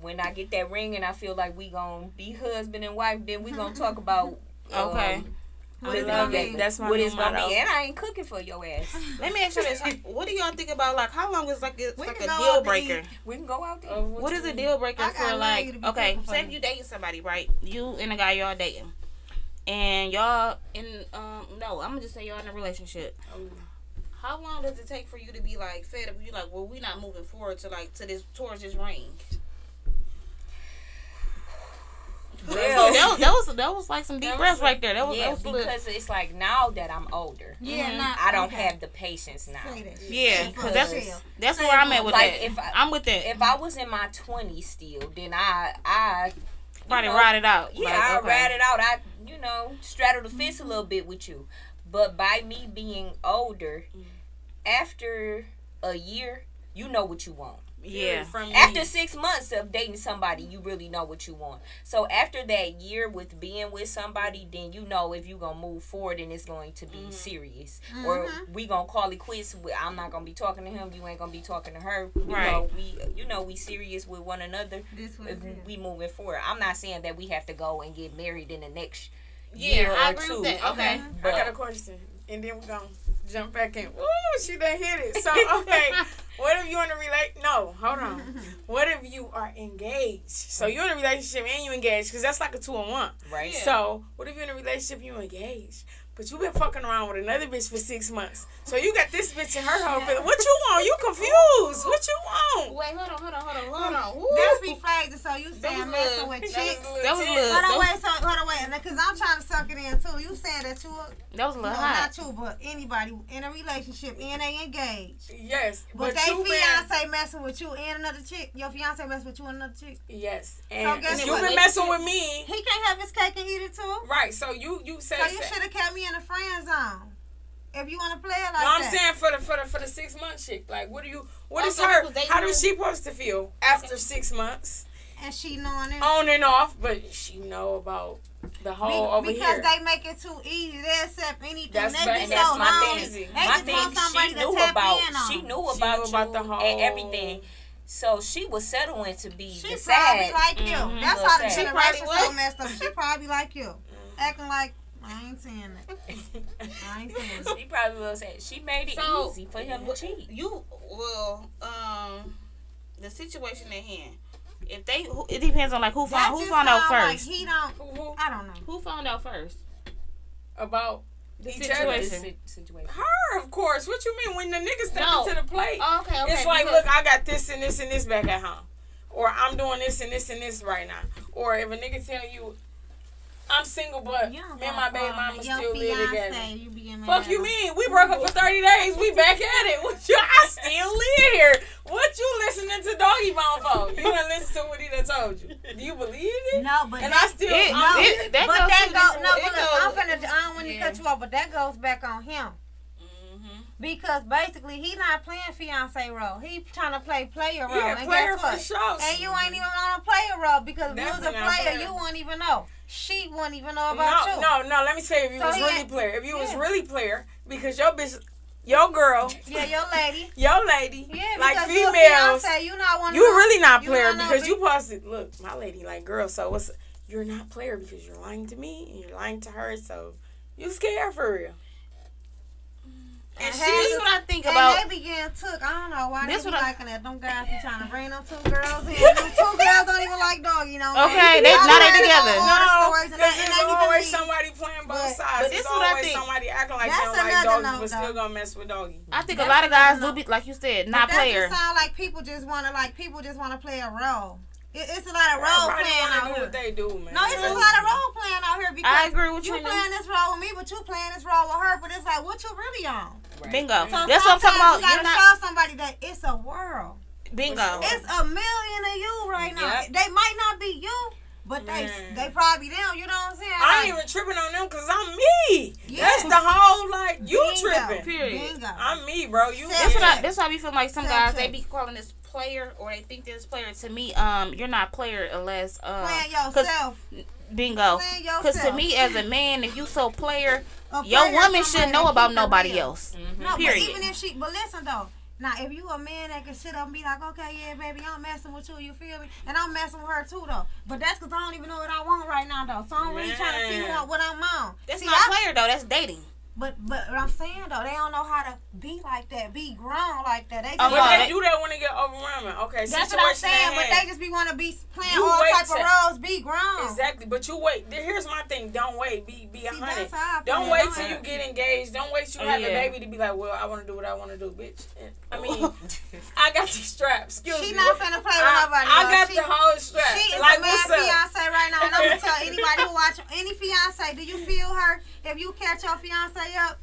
When I get that ring and I feel like we gonna be husband and wife, then we gonna talk about Okay. What it's gonna be. That's my what new it's gonna motto. be. And I ain't cooking for your ass. Let me ask you this. What do y'all think about, like, how long is, like, it's We like can a go deal out to breaker? eat. We can go out there. What is a deal breaker I for, gotta allow you like, to be okay, cooking for say if me. you dating somebody, right? You and a guy y'all dating. And y'all in, no, I'm gonna just say y'all in a relationship. How long does it take for you to be, like, fed up? You like, well, we not moving forward to, like, towards this ring. Well, that was like some deep breaths right there. That was good. because it's like now that I'm older, Yeah, nah, I don't okay. have the patience now. Say that shit. Yeah, because that's Say where I'm it. at with Like, that. I'm with that. If I was in my 20s still, then I Ride know, it out. Yeah, Like, I okay. ride it out. I straddle the fence a little bit with you. But by me being older, after a year, you know what you want. Yeah. From After 6 months of dating somebody, you really know what you want. So after that year with being with somebody, then you know if you're going to move forward and it's going to be serious. Or we going to call it quits. I'm not going to be talking to him. You ain't going to be talking to her. Right. We serious with one another. This was If it. we moving forward. I'm not saying that we have to go and get married in the next Yeah, year I or agree two. with that. Okay. I got a question, and then we're gonna jump back in. Ooh, she done hit it. So okay, what if you in a No, hold on. What if you are engaged? So you're in a relationship and you engaged, because that's like a 2-in-1. Right. So what if you're in a relationship, you engaged, but you been fucking around with another bitch for 6 months? So you got this bitch in her whole feeling. What you want? You confused. What you want? Wait, hold on. Woo. That's be flagged. So you saying was messing good. with That was chicks? a little That was tense. good. Hold on, wait. Because I'm trying to suck it in too. You saying that That was a no, little hot. not you, but anybody in a relationship and they engaged. Yes, But they you been fiance messing with you and another chick. Your fiance messing with you and another chick. yes, So and guess you what? been messing with me, He can't have his cake and eat it too. right? So you said. So you should have kept me in the friend zone. If you want to play it like No, I'm that. saying for the 6 month chick. Like, what is so her? was they How doing- does she supposed to feel after 6 months, And she knowing it. on and off? But she know about the whole over because here. they make it too easy. They accept anything. That's They ba- be and so that's my lonely. thing. They My just thing, want somebody she to knew tap about in on. she knew She about knew you about the whole- and everything. So she was settling to be She the probably sad. like you. That's Little how the sad. She generation probably so was. messed up. She probably like you. Acting like, I ain't saying that. I ain't saying that. She probably will say she made it So, easy for him to cheat. The situation at hand. If they, it depends on like who That found just out sound like first. he don't. Who- I don't know. Who found out first? about The each situation. other. This situation. Her, of course. What you mean when the nigga step No. into the plate? Oh, okay. It's like, because- look, I got this and this and this back at home. Or I'm doing this and this and this right now. Or if a nigga tell you, I'm single, but me You don't and my got a baby problem. mama Your still live together. fiance, you be in there. Fuck you mean? We broke up for 30 days. We back at it. What you? I still live here. What you listening to Doggy Bone for? You done listen to what he done told you. Do you believe it? No, but And that, I still, It- I'm- it- that but goes that to goes. this- No, it but look, goes- I don't want to cut you off, but that goes back on him. Because basically he not playing fiance role. He trying to play player role. yeah, and player guess for what? sure. And you ain't even on a player role because if you was a Definitely not player, player. you wouldn't even know. She wouldn't even know about you. No. Let me tell you, if you So was he really ain't- player, if you was yeah. really player, because your bitch, your girl, Yeah, your lady. your lady, Yeah, like because you a females, fiance, you not one. you really not you player not know because big- you posted. Look, my lady, like girl. So what's? You're not player because you're lying to me and you're lying to her. So you scared for real. And I she, had This to- is what I think And about. they be getting took. I don't know why This they be what I- liking that. Them guys be trying to bring them two girls in. Them two girls don't even like doggy, you know. Okay, man. they- Y'all now they already together. know all the no, stories and because they- there's and they even always be- somebody playing both But- sides. but There's this what I always think. somebody acting like they That's don't like another doggy, note, but still though. gonna mess with doggy. I think a That's lot of guys another do be like you said, not That player. just sound like people just want to play a role. It's a lot of role Everybody playing wanna out do here. what they do, man. No, it's just a lot of role playing out here because I agree with you you. playing this role with me, but you playing this role with her. But it's like, what you really on? Bingo. So That's what I'm talking about. sometimes you You're gotta not show somebody that it's a world. bingo. It's a million of you right now. Yep. They might not be you, but they probably them. You know what I'm saying? I Like, ain't even tripping on them because I'm me. 5. I'm me, bro. You. This why we feel like some guys they be calling this player or they think this player. To me, you're not player unless playing yourself. Bingo. Playing Because to yourself. me, as a man, if you so player, A your player woman is should somebody know that about keep it nobody real. else. No, Period. but even if she, but listen though. Now, if you a man that can sit up and be like, okay, yeah, baby, I'm messing with you feel me? And I'm messing with her too, though. But that's because I don't even know what I want right now, though. So I'm really trying to see what I'm on. That's See, not player, though. That's dating. But what I'm saying, though, they don't know how to be like that, be grown like that. They just But no, they do that when they get overwhelming. Okay, that's situation what I'm saying, at but hand. they just be want to be playing You all wait type of till- roles, be grown. Exactly, but you wait. Here's my thing. Don't wait. Be See, 100. that's how I Don't feel. wait till you get engaged. Don't wait till you have a Yeah. baby to be like, well, I want to do what I want to do, bitch. I mean, I got the straps. Excuse She me. not finna play with nobody. I though. got She- the whole strap. She is Like, a mad what's up? fiance right now, and I'm gonna tell anybody who watch any fiance, do you feel her if you catch your fiance up?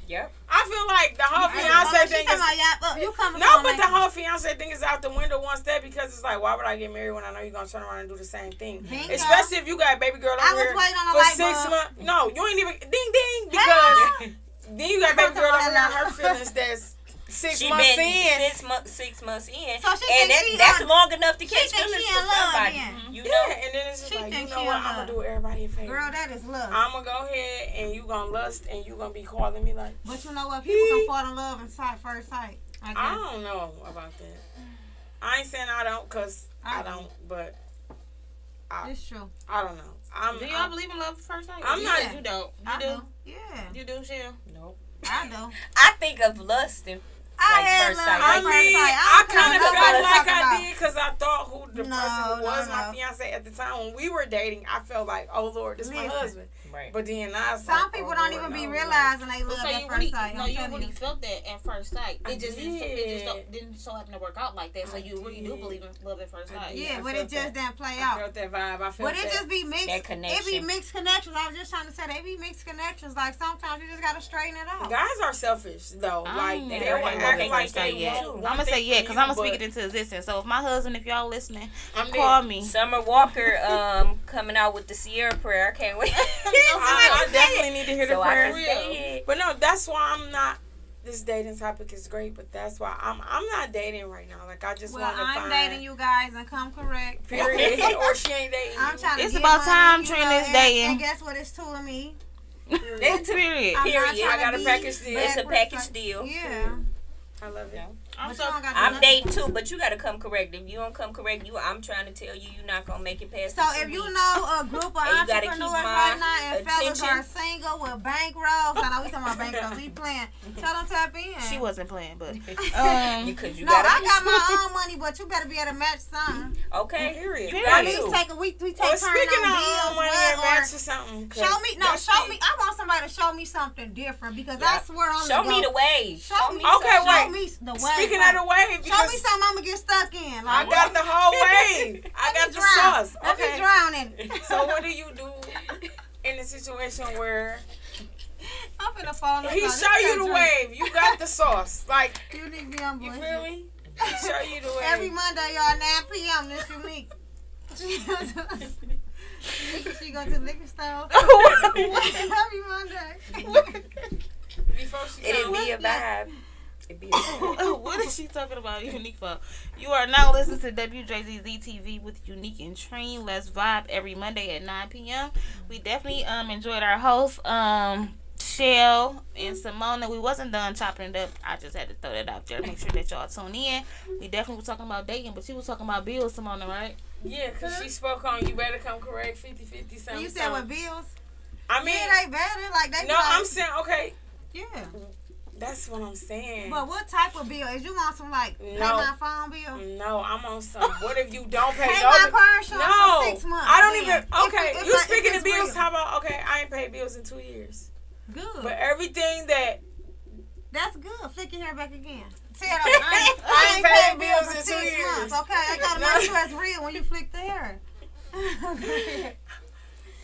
Yep. I feel like the whole fiance She thing talking is. about yap up. You coming No, from but like- the whole fiance thing is out the window one step because it's like, why would I get married when I know you're gonna turn around and do the same thing? Bingo. Especially if you got a baby girl I over was here waiting on a for light 6 bulb. months. No, you ain't even ding ding because then you got a baby girl over here her feelings that's 6 She months been in. 6 months in, So she and think she that's on- long enough to catch think feelings she for in love somebody. then. You Yeah, know, and then it's just She like, you think know she what? in I'm love. gonna do everybody a favor. Girl, that is love. I'm gonna go ahead and you gonna lust and you gonna be calling me like, But you know what? People can fall in love in first sight. I I guess. don't know about that. I ain't saying I don't, cause I don't, but It's true. I don't know. Do y'all believe in love at first sight? I'm not- You don't. You I do? Yeah, You do, Shell? no. I do. I think of lust and I like had first love sight. at I first mean, sight. I don't care kind of what felt nobody like talking I about. did because I thought who the No, person who was no, my no. fiance at the time when we were dating. I felt like, oh Lord, this is my Listen. husband. Right. But then I was Some like, people oh, don't Lord, even be no, realizing they love So at you first really, sight. no, I'm you telling really you. felt that at first sight. I It just did. didn't so happen to work out like that. So you really do did. believe in love at first I sight. did. Yeah, I but felt it just that. didn't play I out. felt that vibe. I felt But it that. just be mixed. That It be connection. mixed connections. I was just trying to say they be mixed connections. Like sometimes you just gotta straighten it out. Guys are selfish though. I Like ain't they never will had act love at like first sight they yet. want I'm one gonna say thing yeah, from because you, I'm gonna but speak it into existence. So if my husband, if y'all listening, I'm call dead. me. Summer Walker coming out with the Sierra prayer. I can't wait. I definitely need to hear the So I prayer. can say it. But no, that's why I'm not. This dating topic is great, but that's why I'm not dating right now. Like I just Well, want to I'm find dating you guys and come correct. period, or she ain't dating I'm you. trying to It's get about money, time you Trina know, is and- dating. And guess what? It's two of me. It's Period. I'm not Period. trying I got to a be package deal. It's a bad package person. deal. Yeah. I love it. I'm But so you don't gotta do I'm nothing. dating too, but you gotta come correct. If you don't come correct, I'm trying to tell you, you're not gonna make it past. So the 2 if you weeks. know a group of And you gotta keep entrepreneurs my right now and fellas attention. are single with bankrolls, I know we talking about bankrolls, we playing. Tell them tap in. She wasn't playing, but because you No, I gotta. got my own money, but you better be able to match something. Okay, Period. you Period. got At least to. take a week, we take Well, turn speaking on of bills, money what, and or match or something. 'cause show me. No, that's show the- me. I want somebody to show me something different because I Yeah. swear I'm Show me the way. Show me. Okay, show wait. me the way. Speaking of the wave, Show me because something I'm gonna get stuck in. I Like, got the whole wave. I got the sauce. Let me Okay. drown in it. So what do you do in a situation where I'm finna fall in he love. show you the wave? You got the sauce. Like You need to be on you bullshit. feel me? He show you the wave. Every Monday, y'all, 9 p.m. This unique. She go to the liquor store. Every Monday. Before she It'd come. be a vibe. It'd be a vibe. what is she talking about? Unique for? You are now listening to WJZZ TV with Unique and Train. Let's vibe every Monday at 9 p.m. We definitely enjoyed our hosts, Shell and Simona. We wasn't done chopping it up. I just had to throw that out there. Make sure that y'all tune in. We definitely was talking about dating, but she was talking about bills, Simona, right? Yeah, because she spoke on you better come correct 50-50 something. You said with bills? I mean, Yeah, they better. Like, they be no, like, I'm saying, okay, yeah. that's what I'm saying. But what type of bill? Is you want some, like, pay No. my phone bill? No, I'm on some. What if you don't pay Pay no my bill? car insurance No, for 6 months. I don't then. even. Okay, If you if speaking it's of bills? real. How about okay? I ain't paid bills in 2 years, Good. but everything that That's good. Flick your hair back again. Tell them, I ain't paid bills in 2 6 years. months. Okay, I gotta No. make sure it's real when you flick the hair.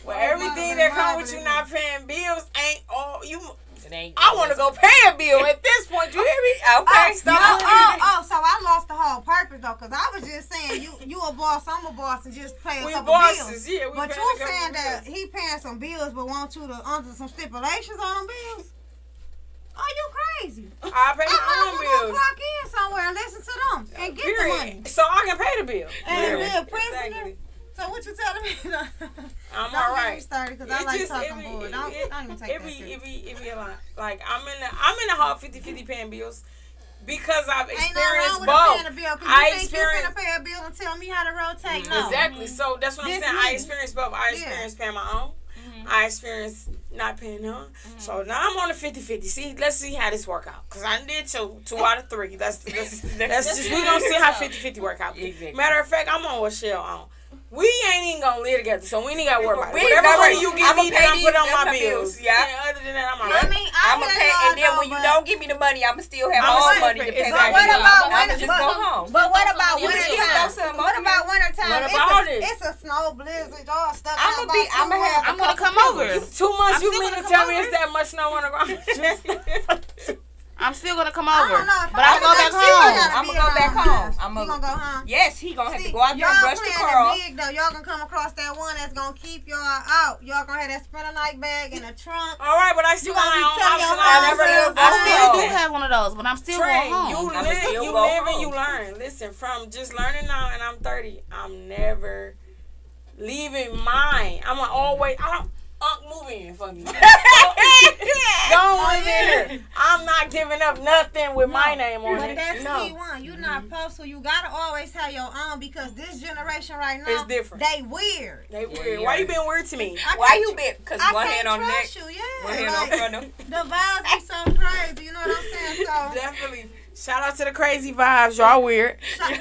well, Oh, everything mother, that come with marvelous. you not paying bills ain't all you. It ain't. I want to go pay a bill at this point. You hear me? Okay, stop. So I lost the whole purpose though, cause I was just saying you a boss, I'm a boss, and just pay a We couple bosses, bills. yeah. We But paying you a couple saying that bills. he paying some bills, but want you to under some stipulations on them bills? Oh, you crazy. I pay I'm my own gonna bills. clock in somewhere and listen to them and get the money. Period. So I can pay the bill. And Yeah. live prisoner. Exactly. So what you telling me? I'm Don't all get me right. started because I like talking bull. Don't even take that serious. It be a lot. Like I'm in the hall 50-50 paying bills because I've Ain't nothing experienced wrong with both. paying a bill because I you think you experienced finna pay a bill and tell me how to rotate. No. exactly. So that's what I'm This saying. I me. experienced both. I experienced paying my own. I experienced not paying none. So now I'm on the 50-50. See, let's see how this work out. Cause I did two out of three. That's just we gonna see how 50-50 work out. Exactly. Matter of fact, I'm on what Shell on. We ain't even gonna live together, so we ain't gotta worry about it. We Whatever never- money you give I'ma me, pay then I these put on my them bills. bills, yeah. Other than that, I'm I alright. mean, I'ma hear pay, y'all and then though, when you but- don't give me the money, I'ma still have I'ma my own still money to pay- pay. exactly. my But what bills. about I'ma winter? just go home. But what about You winter still got some time? What money. about winter time? What about it? It's a snow blizzard. Y'all stuck I'ma out be- by I'ma two have- hours. I'm gonna come over. 2 months, I'm you still mean gonna to come tell me over. it's that much snow on the ground? I'm still gonna come I over. don't know. If But I'm gonna go back home. I'ma go back home. You gonna go home? Yes, he gonna have to See, go out there and y'all brush the playing car off. big though. Y'all gonna come across that one that's gonna keep y'all out. Y'all gonna have that sprinter night bag in the trunk. All right, but I still You gonna be got my own telling option. your I mom never still lived go I still home. do have one of those, but I'm still Trey, going home. you I'ma live, still you go live and home. you learn. Listen, from just learning now, and I'm 30. I'm never leaving mine. I'm always. Move in for me. Don't live in here. I'm not giving up nothing with my name on But it. that's No. key one. You not supposed to. You gotta always have your own because this generation right now, It's different. they weird. They Yeah, weird. yeah. Why you been weird to me? I Why can't you tr- been? Cause I one can't hand on the neck, trust you. Yeah, one hand on like, front of. the vibes be so crazy. You know what I'm saying? So. Definitely. Shout out to the crazy vibes. Y'all weird. Shout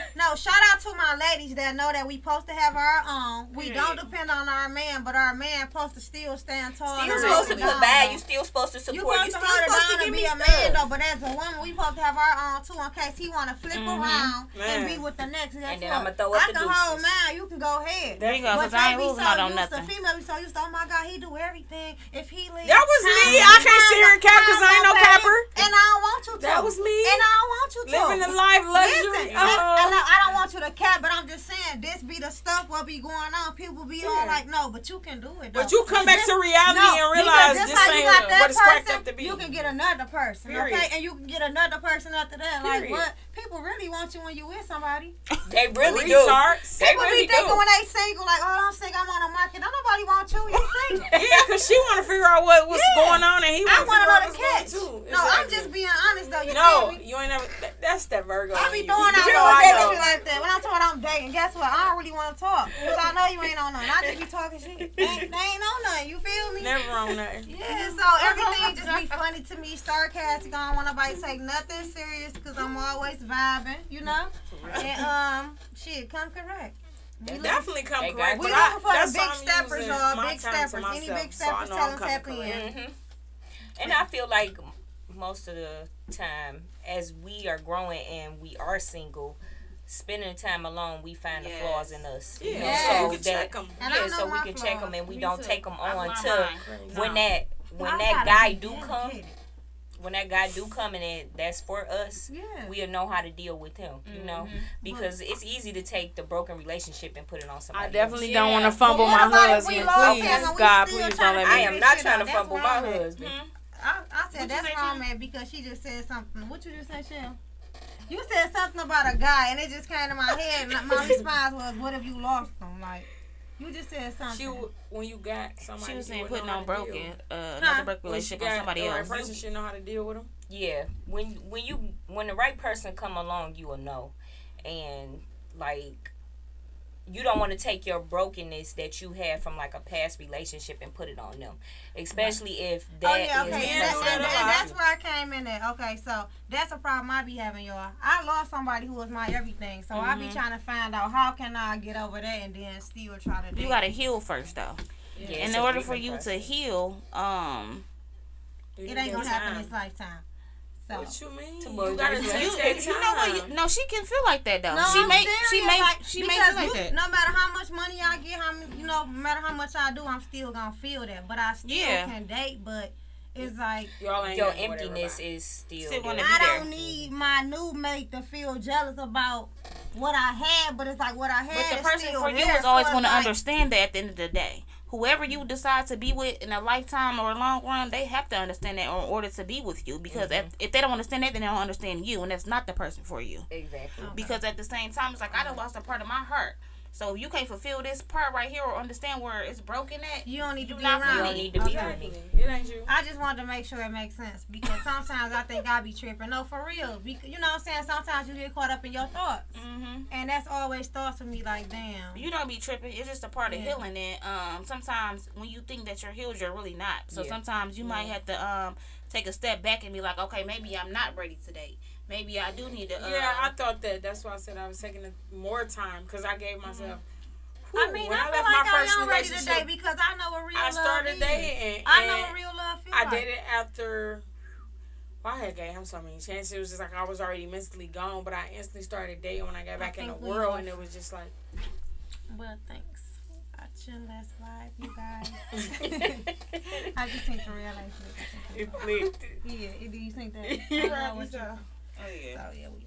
out to my ladies that know that we supposed to have our own. We don't depend on our man, but our man supposed to still stand tall. Still and supposed to hold it provide. down, You still supposed to You support. You supposed to still hold it supposed down to give and me be a man stuff. though, but as a woman, we supposed to have our own too in case he want to flip around Man. and be with the next. Guess And then what? I'ma throw up I the can hold deuces. mine. You can go ahead. There you go, But because I ain't they be losing so out on used to, nothing. female be so used to, oh my God, he do everything. If he leave, That was me. I can't sit here and cap because I ain't no capper. And I don't want you to. That was me. And I don't want you to. Living the life luxury. Listen, I don't want you to cap, but I'm just saying this be the stuff what be going on. People be all like, no, but you can do it. Though. But you come back to reality and because realize just this how you ain't got that what it's cracked person, up to be. you can get another person, Period. okay? And you can get another person after that. Like Period. what? People really want you when you with somebody. They really do. Retards. They People really be thinking do. when they single, like, oh, I'm single, I'm on the market. Don't nobody want you. You single. Yeah, because she want to figure out what's Yeah. going on, and he I want to want figure out another what's going on catch. too. No, I'm Exactly. just being honest though. You No, feel me? you ain't never. That's that Virgo. I be in you. doing You all know I that know. shit like that. When I'm talking about I'm dating, guess what? I don't really want to talk. Because I know you ain't on nothing. I just be talking shit. They ain't on nothing. You feel me? Never on that. Yeah, so everything just be funny to me. Sarcastic. I don't want nobody to take nothing serious because I'm always vibing, you know? And, shit, come correct. We looking- Definitely come They correct. got We but I- looking for the that's big why I'm steppers, using y'all. my Big time to steppers. Any myself, big so I steppers, know tell I'm us coming tap in. correct. And I feel like most of the time, as we are growing and we are single, spending time alone, we find the flaws in us. Yeah, You know, Yes. so so you can check that 'em. And I yeah, know so we my can check them flaws. and we Me don't too. take them I on learned to mine. when No. that I that gotta guy be do come. dedicated. When that guy do come and that's for us, Yeah. we'll know how to deal with him, you know, because it's easy to take the broken relationship and put it on somebody I definitely else. don't want to Yeah. fumble But my what about if we husband. lost Please, him and we God, still please trying don't to let I me. am this not shit trying to out. That's fumble wrong my with it. husband. I said What you that's say, wrong, Chief? man, because she just said something. What you just said, Shell? You said something about a guy, and it just came to my head. And my response was, "What if you lost him?" Like, you just said something. When you got somebody, She was you saying would putting know on how to deal. broken, another broken When she relationship on got somebody the right else. person should know how to deal with them. Yeah, when the right person come along, you will know, and like you don't want to take your brokenness that you had from like a past relationship and put it on them, especially if that is okay. the Yeah, person And that that's where I came in at. Okay, so that's a problem I be having, y'all. I lost somebody who was my everything, so I be trying to find out how can I get over that and then still try to do You gotta heal first, though. Yeah, And it's in a order for grieving you process. to heal, it ain't gonna happen this lifetime. So. What you mean? Tomorrow You gotta is take like- that you know what? time. No, she can feel like that though. No, she I'm make serious, like, she makes because it like that. No matter how much money I get, no matter how much I do, I'm still gonna feel that. But I still can date. But it's like Y'all ain't your getting whatever emptiness back. is still Still wanna there. be I there. don't need my new mate to feel jealous about what I had. But it's like what I had. But the is person still for you there, is always so going to it's like, understand that at the end of the day. whoever you decide to be with in a lifetime or a long run, they have to understand that in order to be with you. Because if they don't understand that, then they don't understand you, and that's not the person for you. Exactly. Because at the same time, it's like I done lost a part of my heart. So if you can't fulfill this part right here or understand where it's broken at, You don't need to be not around You me. don't need to be Okay. with me. It ain't you. I just wanted to make sure it makes sense because sometimes I think I be tripping. No, for real. Because, you know what I'm saying? Sometimes you get caught up in your thoughts. Mm-hmm. And that's always thoughts with me like, damn. You don't be tripping. It's just a part of Yeah. healing. And sometimes when you think that you're healed, you're really not. So Yeah. sometimes you might have to take a step back and be like, okay, maybe I'm not ready today. Maybe I do need to. Yeah, I thought that. That's why I said I was taking more time because I gave myself. I mean, when I feel left like my I first am ready relationship, today because I know what real I love started is. dating. I know and what real love feels I like. did it after. Well, I had gave him so many chances. It was just like I was already mentally gone, but I instantly started dating when I got back in the think we world, both- and it was just like. Well, thanks. I chill less vibe, you guys. I just think the real life. It flipped. Yeah, do you think that? You I right, know what so. you- Oh yeah. Oh, yeah, we